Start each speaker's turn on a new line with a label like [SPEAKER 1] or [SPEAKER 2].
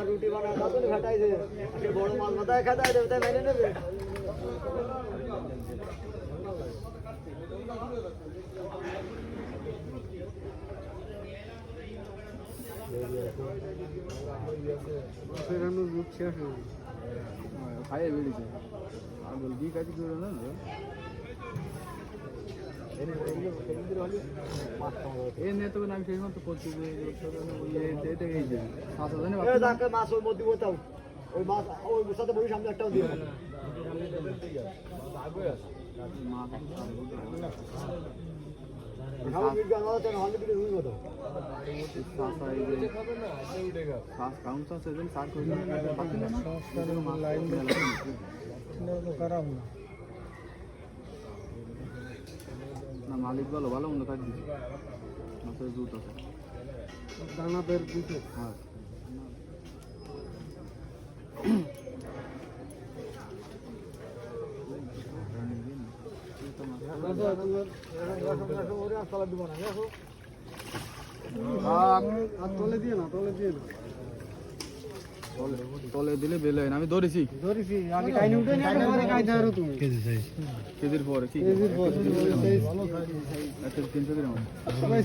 [SPEAKER 1] রুটি বানা খাটাই দে বড় মাছ মাথায় খাটাই দেবে তাই মেনে নেবে
[SPEAKER 2] খাইয়ে বেরিয়েছে আর বল কি কাজ করে না এই নিয়ে তো আমি সেই মতো করছি যে
[SPEAKER 1] মাছ ওর মধ্যে বোতাও ওই মাছ ওই সাথে বলি সামনে একটাও দিয়ে
[SPEAKER 2] না মালিক ভালো ভালো মন্দ কাজ দিচ্ছে মাছের দুধ আছে
[SPEAKER 1] দানা বের দিতে
[SPEAKER 2] হ্যাঁ
[SPEAKER 1] তলে দিয়ে না তলে দিয়ে না
[SPEAKER 2] তলে দিলে বেলে আমি ধরেছি
[SPEAKER 1] আগে টাইনে উঠে তুমি
[SPEAKER 2] কেজির পরে
[SPEAKER 1] কেজির পরে
[SPEAKER 2] 300 গ্রাম
[SPEAKER 1] সবাই